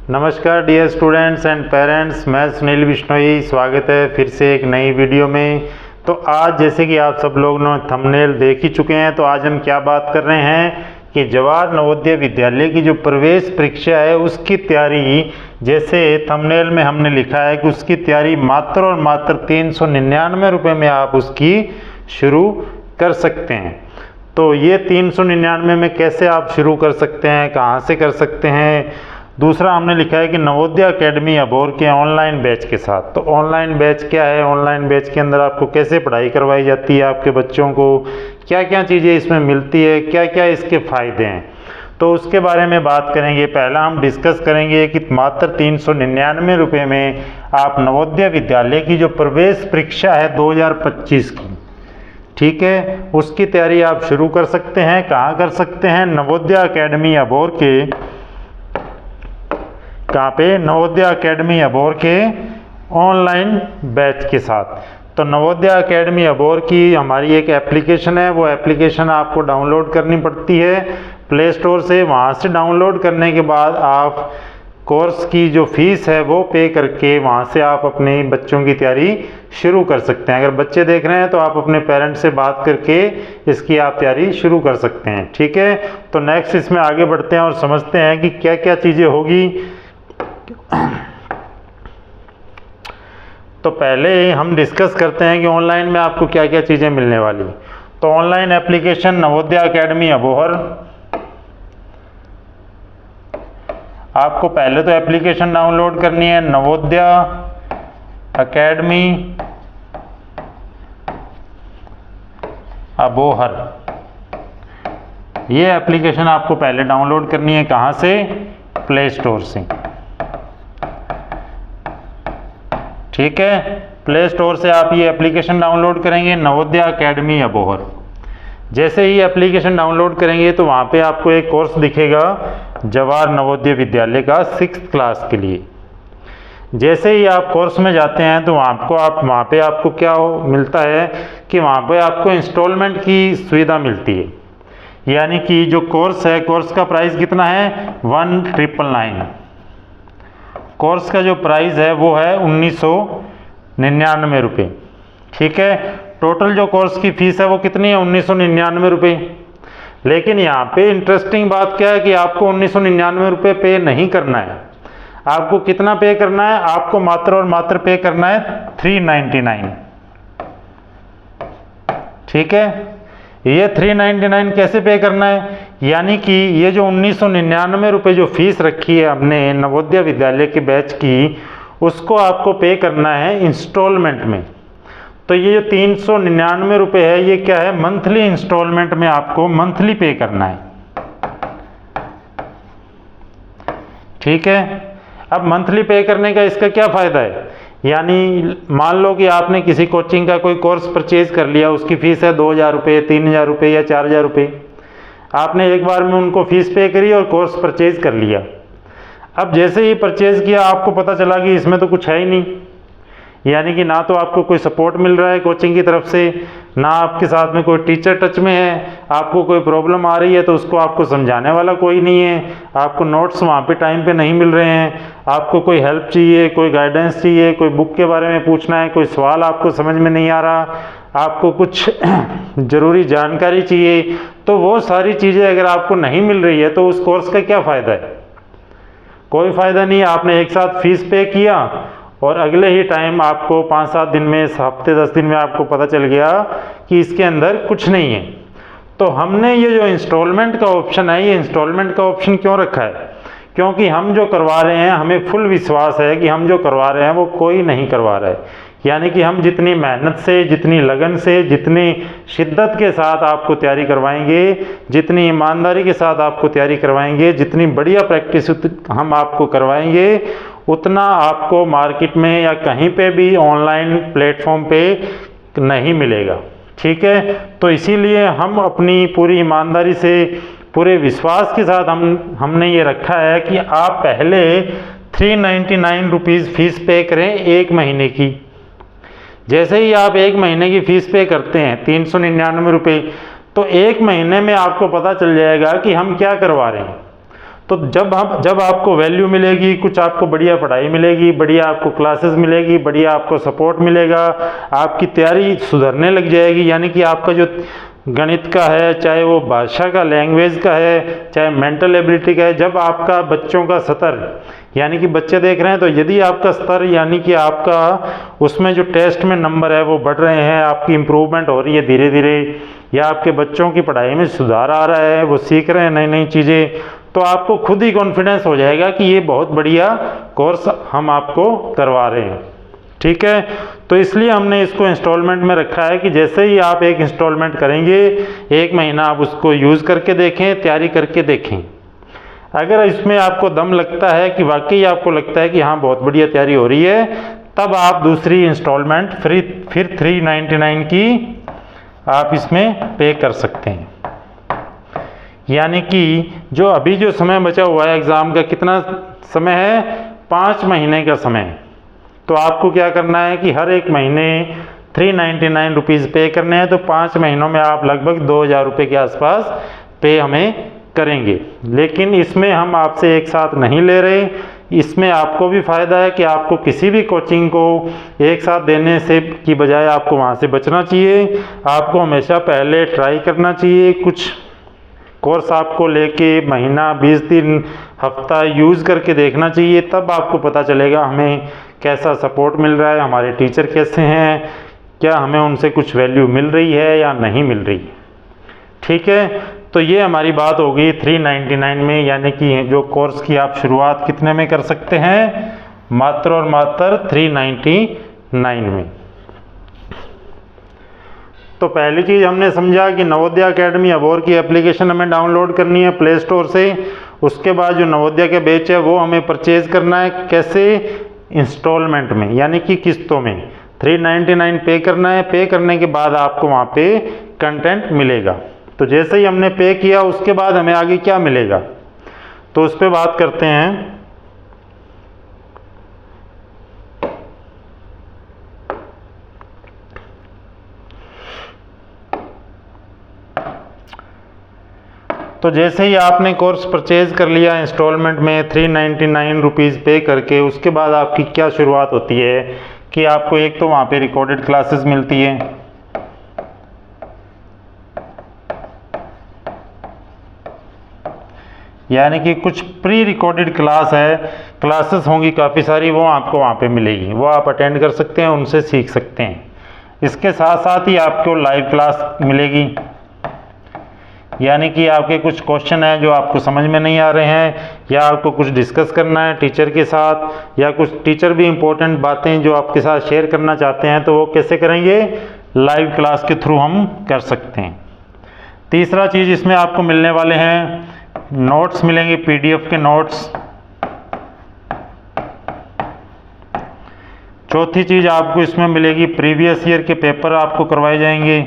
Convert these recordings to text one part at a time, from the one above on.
नमस्कार dear students and parents, मैं सुनील बिश्नोई। स्वागत है फिर से एक नई वीडियो में। तो आज जैसे कि आप सब लोग ने थंबनेल देख ही चुके हैं, तो आज हम क्या बात कर रहे हैं कि जवाहर नवोदय विद्यालय की जो प्रवेश परीक्षा है उसकी तैयारी, जैसे थंबनेल में हमने लिखा है कि उसकी तैयारी मात्र और मात्र 399 रुपये में आप उसकी शुरू कर सकते हैं। तो ये 399 में कैसे आप शुरू कर सकते हैं, कहाँ से कर सकते हैं। दूसरा हमने लिखा है कि नवोदय अकेडमी अबोहर के ऑनलाइन बैच के साथ। तो ऑनलाइन बैच क्या है, ऑनलाइन बैच के अंदर आपको कैसे पढ़ाई करवाई जाती है, आपके बच्चों को क्या क्या चीज़ें इसमें मिलती है, क्या क्या इसके फ़ायदे हैं, तो उसके बारे में बात करेंगे। पहला हम डिस्कस करेंगे कि मात्र 399 रुपये में आप नवोदय विद्यालय की जो प्रवेश परीक्षा है 2025 की, ठीक है, उसकी तैयारी आप शुरू कर सकते हैं। कहाँ कर सकते हैं? नवोदय अकेडमी अबोहर के, कहाँ पे? नवोदय अकेडमी अबोहर के ऑनलाइन बैच के साथ। तो नवोदय अकेडमी अबोहर की हमारी एक एप्लीकेशन है, वो एप्लीकेशन आपको डाउनलोड करनी पड़ती है प्ले स्टोर से। वहाँ से डाउनलोड करने के बाद आप कोर्स की जो फीस है वो पे करके वहाँ से आप अपने बच्चों की तैयारी शुरू कर सकते हैं। अगर बच्चे देख रहे हैं तो आप अपने पेरेंट्स से बात करके इसकी आप तैयारी शुरू कर सकते हैं, ठीक है। तो नेक्स्ट इसमें आगे बढ़ते हैं और समझते हैं कि क्या क्या चीज़ें होगी। तो पहले हम डिस्कस करते हैं कि ऑनलाइन में आपको क्या क्या चीज़ें मिलने वाली। तो online application Navodaya academy Abohar, आपको पहले तो एप्लीकेशन डाउनलोड करनी है नवोदय अकेडमी अबोहर। ये एप्लीकेशन आपको पहले डाउनलोड करनी है। कहाँ से? प्ले स्टोर से, ठीक है। प्ले स्टोर से आप ये एप्लीकेशन डाउनलोड करेंगे नवोदय अकेडमी अबोहर। जैसे ही एप्लीकेशन डाउनलोड करेंगे तो वहाँ पे आपको एक कोर्स दिखेगा जवाहर नवोदय विद्यालय का 6th क्लास के लिए। जैसे ही आप कोर्स में जाते हैं तो वहाँ पे आपको क्या मिलता है कि वहाँ पे आपको इंस्टॉलमेंट की सुविधा मिलती है। यानी कि जो कोर्स है, कोर्स का प्राइस कितना है? 1999। कोर्स का जो प्राइस है वो है 1999 रुपये, ठीक है। टोटल जो कोर्स की फीस है वो कितनी है? 1999 रुपये। लेकिन यहाँ पे इंटरेस्टिंग बात क्या है कि आपको 1999 रुपये पे नहीं करना है। आपको कितना पे करना है? आपको मात्र और मात्र पे करना है 399, ठीक है। ये 399 कैसे पे करना है? यानी कि ये जो 1999 रुपये जो फीस रखी है हमने नवोदय विद्यालय के बैच की, उसको आपको पे करना है इंस्टॉलमेंट में। तो ये जो 399 रुपये है ये क्या है? मंथली इंस्टॉलमेंट में आपको मंथली पे करना है, ठीक है। अब मंथली पे करने का इसका क्या फ़ायदा है? यानी मान लो कि आपने किसी कोचिंग का कोई कोर्स परचेज कर लिया, उसकी फ़ीस है 2000 रुपये, 3000 रुपये या 4000 रुपये। आपने एक बार में उनको फ़ीस पे करी और कोर्स परचेज कर लिया। अब जैसे ही परचेज़ किया आपको पता चला कि इसमें तो कुछ है ही नहीं। यानी कि ना तो आपको कोई सपोर्ट मिल रहा है कोचिंग की तरफ से, ना आपके साथ में कोई टीचर टच में है। आपको कोई प्रॉब्लम आ रही है तो उसको आपको समझाने वाला कोई नहीं है। आपको नोट्स वहाँ पे टाइम पे नहीं मिल रहे हैं। आपको कोई हेल्प चाहिए, कोई गाइडेंस चाहिए, कोई बुक के बारे में पूछना है, कोई सवाल आपको समझ में नहीं आ रहा, आपको कुछ ज़रूरी जानकारी चाहिए, तो वो सारी चीज़ें अगर आपको नहीं मिल रही है तो उस कोर्स का क्या फ़ायदा है? कोई फ़ायदा नहीं। आपने एक साथ फीस पे किया और अगले ही टाइम आपको 5-7 दिन में, हफ्ते 10 दिन में आपको पता चल गया कि इसके अंदर कुछ नहीं है। तो हमने ये जो इंस्टॉलमेंट का ऑप्शन है, ये इंस्टॉलमेंट का ऑप्शन क्यों रखा है? क्योंकि हम जो करवा रहे हैं, हमें फुल विश्वास है कि हम जो करवा रहे हैं वो कोई नहीं करवा रहा है। यानी कि हम जितनी मेहनत से, जितनी लगन से, जितनी शिद्दत के साथ आपको तैयारी करवाएंगे, जितनी ईमानदारी के साथ आपको तैयारी करवाएंगे, जितनी बढ़िया प्रैक्टिस हम आपको करवाएंगे, उतना आपको मार्केट में या कहीं पे भी ऑनलाइन प्लेटफॉर्म पे नहीं मिलेगा, ठीक है। तो इसीलिए हम अपनी पूरी ईमानदारी से, पूरे विश्वास के साथ हमने ये रखा है कि आप पहले 399 रुपीज़ फीस पे करें 1 महीने की। जैसे ही आप 1 महीने की फ़ीस पे करते हैं 399 रुपये, तो 1 महीने में आपको पता चल जाएगा कि हम क्या करवा रहे हैं। तो जब आपको वैल्यू मिलेगी, कुछ आपको बढ़िया पढ़ाई मिलेगी, बढ़िया आपको क्लासेस मिलेगी, बढ़िया आपको सपोर्ट मिलेगा, आपकी तैयारी सुधरने लग जाएगी। यानी कि आपका जो गणित का है, चाहे वो भाषा का, लैंग्वेज का है, चाहे मेंटल एबिलिटी का है, जब आपका बच्चों का स्तर, यानी कि बच्चे देख रहे हैं, तो यदि आपका स्तर यानी कि आपका उसमें जो टेस्ट में नंबर है वो बढ़ रहे हैं, आपकी इम्प्रूवमेंट हो रही है धीरे धीरे, या आपके बच्चों की पढ़ाई में सुधार आ रहा है, वो सीख रहे हैं नई नई चीज़ें, तो आपको खुद ही कॉन्फिडेंस हो जाएगा कि ये बहुत बढ़िया कोर्स हम आपको करवा रहे हैं। ठीक है, तो इसलिए हमने इसको इंस्टॉलमेंट में रखा है कि जैसे ही आप एक इंस्टॉलमेंट करेंगे, 1 महीना आप उसको यूज़ करके देखें, तैयारी करके देखें। अगर इसमें आपको दम लगता है कि वाकई आपको लगता है कि हाँ बहुत बढ़िया तैयारी हो रही है, तब आप दूसरी इंस्टॉलमेंट फिर 399 की आप इसमें पे कर सकते हैं। यानी कि जो अभी जो समय बचा हुआ है एग्ज़ाम का, कितना समय है, 5 महीने का समय। तो आपको क्या करना है कि हर एक महीने 399 रुपीज़ पे करने हैं, तो 5 महीनों में आप लगभग 2000 रुपये के आसपास पे हमें करेंगे। लेकिन इसमें हम आपसे एक साथ नहीं ले रहे, इसमें आपको भी फ़ायदा है कि आपको किसी भी कोचिंग को एक साथ देने से की बजाय आपको वहाँ से बचना चाहिए। आपको हमेशा पहले ट्राई करना चाहिए, कुछ कोर्स आपको लेके महीना, 20 दिन, हफ्ता यूज़ करके देखना चाहिए, तब आपको पता चलेगा हमें कैसा सपोर्ट मिल रहा है, हमारे टीचर कैसे हैं, क्या हमें उनसे कुछ वैल्यू मिल रही है या नहीं मिल रही। ठीक है, तो ये हमारी बात हो गई 399 में, यानी कि जो कोर्स की आप शुरुआत कितने में कर सकते हैं, मात्र और मात्र 399 में। तो पहली चीज़ हमने समझा कि नवोदय अकेडमी अबोर की एप्लीकेशन हमें डाउनलोड करनी है प्ले स्टोर से। उसके बाद जो नवोदय के बैच है वो हमें परचेज़ करना है, कैसे, इंस्टॉलमेंट में, यानी कि किस्तों में 399 पे करना है। पे करने के बाद आपको वहाँ पे कंटेंट मिलेगा। तो जैसे ही हमने पे किया उसके बाद हमें आगे क्या मिलेगा, तो उस पर बात करते हैं। तो जैसे ही आपने कोर्स परचेज कर लिया इंस्टॉलमेंट में 399 रुपीज़ पे करके, उसके बाद आपकी क्या शुरुआत होती है कि आपको एक तो वहाँ पे रिकॉर्डेड क्लासेस मिलती है, यानी कि कुछ प्री रिकॉर्डेड क्लासेस होंगी काफ़ी सारी, वो आपको वहाँ पे मिलेगी, वो आप अटेंड कर सकते हैं, उनसे सीख सकते हैं। इसके साथ साथ ही आपको लाइव क्लास मिलेगी, यानी कि आपके कुछ क्वेश्चन हैं जो आपको समझ में नहीं आ रहे हैं, या आपको कुछ डिस्कस करना है टीचर के साथ, या कुछ टीचर भी इम्पोर्टेंट बातें जो आपके साथ शेयर करना चाहते हैं, तो वो कैसे करेंगे, लाइव क्लास के थ्रू हम कर सकते हैं। तीसरा चीज़ इसमें आपको मिलने वाले हैं नोट्स मिलेंगे, PDF के नोट्स। चौथी चीज़ आपको इसमें मिलेगी, प्रीवियस ईयर के पेपर आपको करवाए जाएंगे।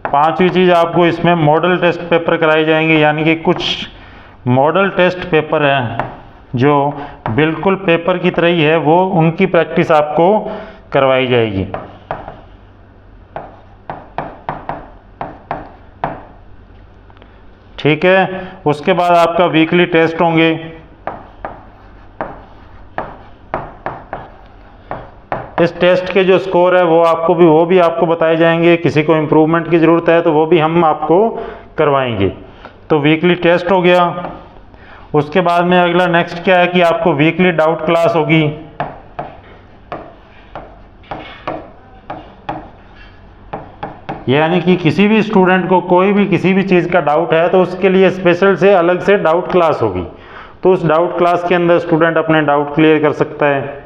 पांचवी चीज़ आपको इसमें मॉडल टेस्ट पेपर कराए जाएंगे, यानी कि कुछ मॉडल टेस्ट पेपर हैं जो बिल्कुल पेपर की तरह ही है, वो उनकी प्रैक्टिस आपको करवाई जाएगी। ठीक है, उसके बाद आपका वीकली टेस्ट होंगे। इस टेस्ट के जो स्कोर है वो भी आपको बताए जाएंगे। किसी को इम्प्रूवमेंट की ज़रूरत है तो वो भी हम आपको करवाएंगे। तो वीकली टेस्ट हो गया। उसके बाद में अगला नेक्स्ट क्या है कि आपको वीकली डाउट क्लास होगी। यानी कि किसी भी स्टूडेंट को कोई भी किसी भी चीज़ का डाउट है तो उसके लिए स्पेशल से अलग से डाउट क्लास होगी। तो उस डाउट क्लास के अंदर स्टूडेंट अपने डाउट क्लियर कर सकता है।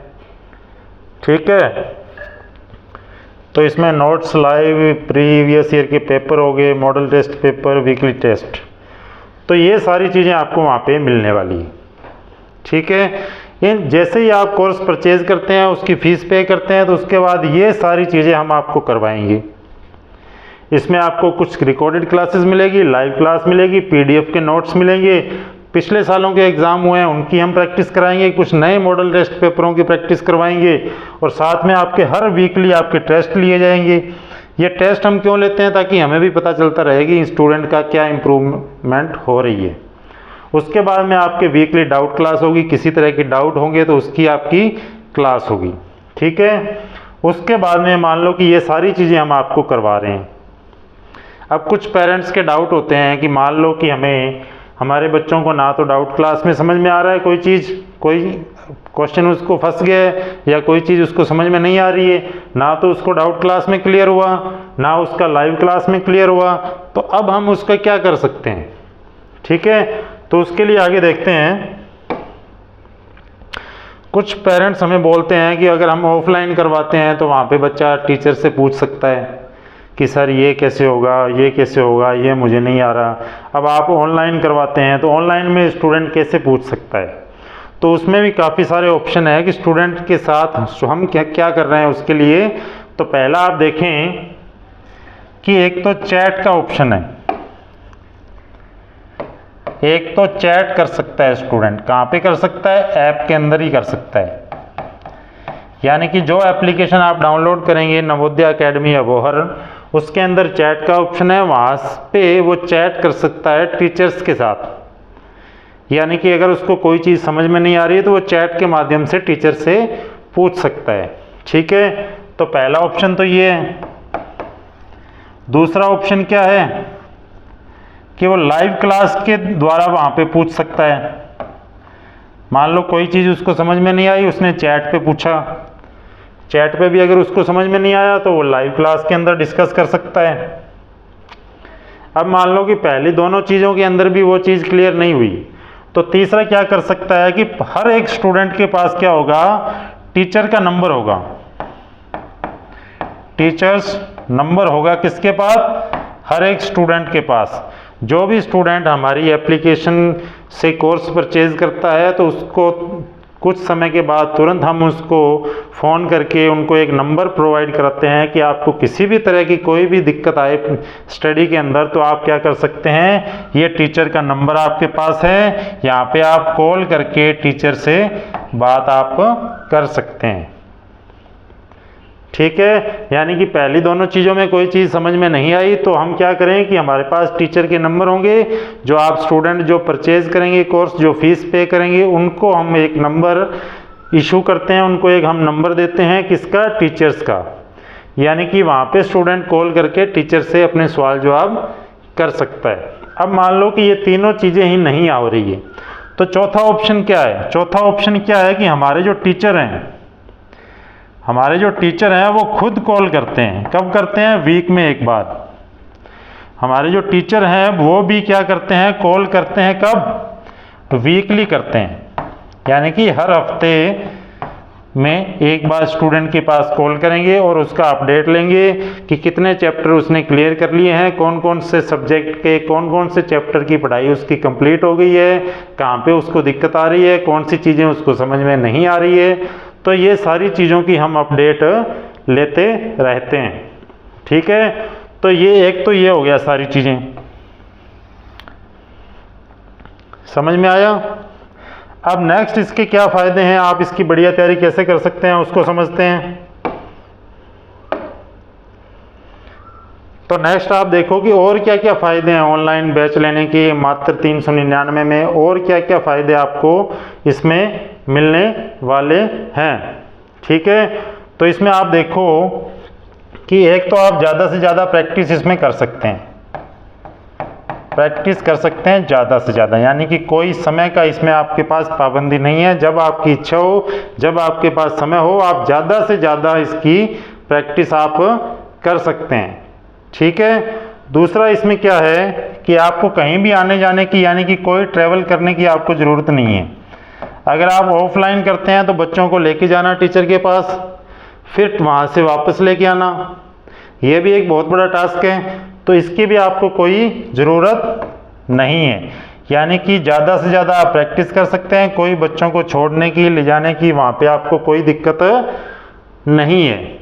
ठीक है, तो इसमें नोट्स, लाइव, प्रीवियस ईयर के पेपर हो गए, model test paper, weekly test, तो ये सारी चीज़ें आपको वहाँ पे मिलने वाली है। ठीक है, इन जैसे ही आप कोर्स परचेज करते हैं, उसकी फ़ीस पे करते हैं, तो उसके बाद ये सारी चीज़ें हम आपको करवाएंगे। इसमें आपको कुछ रिकॉर्डेड क्लासेस मिलेगी, लाइव क्लास मिलेगी, PDF के नोट्स मिलेंगे, पिछले सालों के एग्ज़ाम हुए हैं उनकी हम प्रैक्टिस कराएंगे, कुछ नए मॉडल टेस्ट पेपरों की प्रैक्टिस करवाएंगे, और साथ में आपके हर वीकली आपके टेस्ट लिए जाएंगे। ये टेस्ट हम क्यों लेते हैं? ताकि हमें भी पता चलता रहे कि स्टूडेंट का क्या इम्प्रूवमेंट हो रही है। उसके बाद में आपके वीकली डाउट क्लास होगी, किसी तरह की डाउट होंगे तो उसकी आपकी क्लास होगी, ठीक है। उसके बाद में मान लो कि ये सारी चीज़ें हम आपको करवा रहे हैं। अब कुछ पेरेंट्स के डाउट होते हैं कि मान लो कि हमारे बच्चों को ना तो डाउट क्लास में समझ में आ रहा है कोई चीज़, कोई क्वेश्चन उसको फंस गया है या कोई चीज़ उसको समझ में नहीं आ रही है, ना तो उसको डाउट क्लास में क्लियर हुआ, ना उसका लाइव क्लास में क्लियर हुआ। तो अब हम उसका क्या कर सकते हैं, ठीक है। तो उसके लिए आगे देखते हैं। कुछ पेरेंट्स हमें बोलते हैं कि अगर हम ऑफलाइन करवाते हैं तो वहाँ पे बच्चा टीचर से पूछ सकता है कि सर ये कैसे होगा, ये कैसे होगा, ये मुझे नहीं आ रहा। अब आप ऑनलाइन करवाते हैं तो ऑनलाइन में स्टूडेंट कैसे पूछ सकता है? तो उसमें भी काफ़ी सारे ऑप्शन है कि स्टूडेंट के साथ हम क्या क्या कर रहे हैं उसके लिए। तो पहला आप देखें कि एक तो चैट का ऑप्शन है, एक तो चैट कर सकता है स्टूडेंट। कहाँ पे कर सकता है? ऐप के अंदर ही कर सकता है। यानी कि जो एप्लीकेशन आप डाउनलोड करेंगे नवोदय अकेडमी या बोहर, उसके अंदर चैट का ऑप्शन है, वहाँ पे वो चैट कर सकता है टीचर्स के साथ। यानी कि अगर उसको कोई चीज़ समझ में नहीं आ रही है तो वो चैट के माध्यम से टीचर से पूछ सकता है, ठीक है। तो पहला ऑप्शन तो ये है। दूसरा ऑप्शन क्या है कि वो लाइव क्लास के द्वारा वहाँ पे पूछ सकता है। मान लो कोई चीज़ उसको समझ में नहीं आई, उसने चैट पे पूछा, चैट पे भी अगर उसको समझ में नहीं आया तो वो लाइव क्लास के अंदर डिस्कस कर सकता है। अब मान लो कि पहली दोनों चीज़ों के अंदर भी वो चीज़ क्लियर नहीं हुई, तो तीसरा क्या कर सकता है कि हर एक स्टूडेंट के पास क्या होगा? टीचर का नंबर होगा। टीचर्स नंबर होगा किसके पास? हर एक स्टूडेंट के पास। जो भी स्टूडेंट हमारी एप्लीकेशन से कोर्स परचेज करता है तो उसको कुछ समय के बाद तुरंत हम उसको फ़ोन करके उनको एक नंबर प्रोवाइड कराते हैं कि आपको किसी भी तरह की कोई भी दिक्कत आए स्टडी के अंदर तो आप क्या कर सकते हैं, ये टीचर का नंबर आपके पास है, यहाँ पे आप कॉल करके टीचर से बात आप कर सकते हैं, ठीक है। यानी कि पहली दोनों चीज़ों में कोई चीज़ समझ में नहीं आई तो हम क्या करें कि हमारे पास टीचर के नंबर होंगे, जो आप स्टूडेंट जो परचेज करेंगे कोर्स, जो फीस पे करेंगे, उनको हम एक नंबर इशू करते हैं, उनको एक हम नंबर देते हैं किसका? टीचर्स का। यानी कि वहाँ पे स्टूडेंट कॉल करके टीचर से अपने सवाल जवाब कर सकता है। अब मान लो कि ये तीनों चीज़ें ही नहीं आ रही है तो चौथा ऑप्शन क्या है? चौथा ऑप्शन क्या है कि हमारे जो टीचर हैं वो खुद कॉल करते हैं। कब करते हैं? वीक में एक बार। हमारे जो टीचर हैं वो भी क्या करते हैं? कॉल करते हैं। कब? वीकली करते हैं। यानी कि हर हफ्ते में एक बार स्टूडेंट के पास कॉल करेंगे और उसका अपडेट लेंगे कि कितने चैप्टर उसने क्लियर कर लिए हैं, कौन कौन से सब्जेक्ट के कौन कौन से चैप्टर की पढ़ाई उसकी कंप्लीट हो गई है, कहाँ पे उसको दिक्कत आ रही है, कौन सी चीज़ें उसको समझ में नहीं आ रही है। तो ये सारी चीज़ों की हम अपडेट लेते रहते हैं, ठीक है। तो ये एक तो ये हो गया, सारी चीज़ें समझ में आया। अब नेक्स्ट इसके क्या फ़ायदे हैं, आप इसकी बढ़िया तैयारी कैसे कर सकते हैं उसको समझते हैं। तो नेक्स्ट आप देखो कि और क्या क्या फ़ायदे हैं ऑनलाइन बैच लेने के मात्र 399 में, और क्या क्या फ़ायदे आपको इसमें मिलने वाले हैं, ठीक है। तो इसमें आप देखो कि एक तो आप ज़्यादा से ज़्यादा प्रैक्टिस इसमें कर सकते हैं, प्रैक्टिस कर सकते हैं ज़्यादा से ज़्यादा। यानी कि कोई समय का इसमें आपके पास पाबंदी नहीं है, जब आपकी इच्छा हो, जब आपके पास समय हो, आप ज़्यादा से ज़्यादा इसकी प्रैक्टिस आप कर सकते हैं, ठीक है। दूसरा इसमें क्या है कि आपको कहीं भी आने जाने की, यानी कि कोई ट्रैवल करने की आपको ज़रूरत नहीं है। अगर आप ऑफलाइन करते हैं तो बच्चों को लेके जाना टीचर के पास, फिर वहाँ से वापस लेके आना, ये भी एक बहुत बड़ा टास्क है। तो इसकी भी आपको कोई ज़रूरत नहीं है। यानी कि ज़्यादा से ज़्यादा आप प्रैक्टिस कर सकते हैं, कोई बच्चों को छोड़ने की, ले जाने की वहाँ पे आपको कोई दिक्कत नहीं है।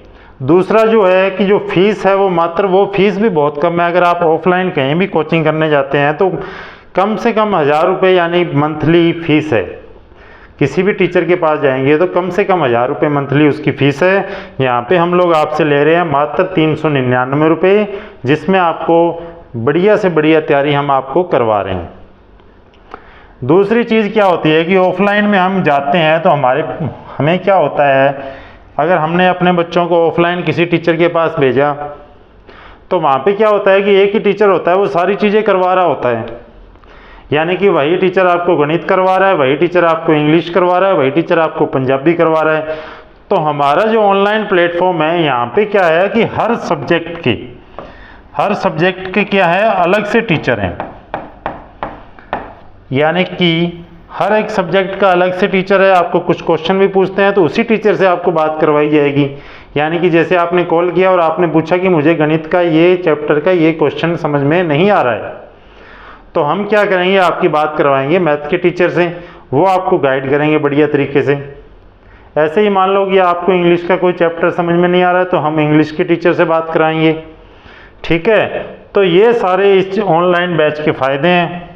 दूसरा जो है कि जो फीस है वो फीस भी बहुत कम है। अगर आप ऑफलाइन कहीं भी कोचिंग करने जाते हैं तो कम से कम 1000 रुपये यानी मंथली फीस है, किसी भी टीचर के पास जाएंगे तो कम से कम 1000 रुपये मंथली उसकी फ़ीस है। यहाँ पे हम लोग आपसे ले रहे हैं मात्र 399 रुपये, जिसमें आपको बढ़िया से बढ़िया तैयारी हम आपको करवा रहे हैं। दूसरी चीज़ क्या होती है कि ऑफलाइन में हम जाते हैं तो हमें क्या होता है, अगर हमने अपने बच्चों को ऑफलाइन किसी टीचर के पास भेजा तो वहाँ पे क्या होता है कि एक ही टीचर होता है, वो सारी चीज़ें करवा रहा होता है। यानी कि वही टीचर आपको गणित करवा रहा है, वही टीचर आपको इंग्लिश करवा रहा है, वही टीचर आपको पंजाबी करवा रहा है। तो हमारा जो ऑनलाइन प्लेटफॉर्म है, यहाँ पे क्या है कि हर सब्जेक्ट के क्या है, अलग से टीचर हैं। यानी कि हर एक सब्जेक्ट का अलग से टीचर है। आपको कुछ क्वेश्चन भी पूछते हैं तो उसी टीचर से आपको बात करवाई जाएगी। यानी कि जैसे आपने कॉल किया और आपने पूछा कि मुझे गणित का ये चैप्टर का ये क्वेश्चन समझ में नहीं आ रहा है, तो हम क्या करेंगे, आपकी बात करवाएंगे मैथ के टीचर से, वो आपको गाइड करेंगे बढ़िया तरीके से। ऐसे ही मान लो कि आपको इंग्लिश का कोई चैप्टर समझ में नहीं आ रहा है तो हम इंग्लिश के टीचर से बात कराएंगे। ठीक है, तो ये सारे इस ऑनलाइन बैच के फ़ायदे हैं।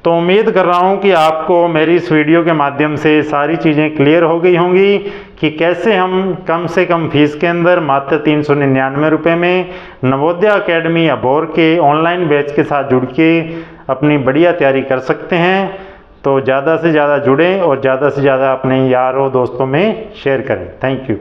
तो उम्मीद कर रहा हूँ कि आपको मेरी इस वीडियो के माध्यम से सारी चीज़ें क्लियर हो गई होंगी कि कैसे हम कम से कम फीस के अंदर मात्र 399 रुपये में नवोदय अकेडमी अबोहर के ऑनलाइन बैच के साथ जुड़ के अपनी बढ़िया तैयारी कर सकते हैं। तो ज़्यादा से ज़्यादा जुड़ें और ज़्यादा से ज़्यादा अपने यारों दोस्तों में शेयर करें। Thank you.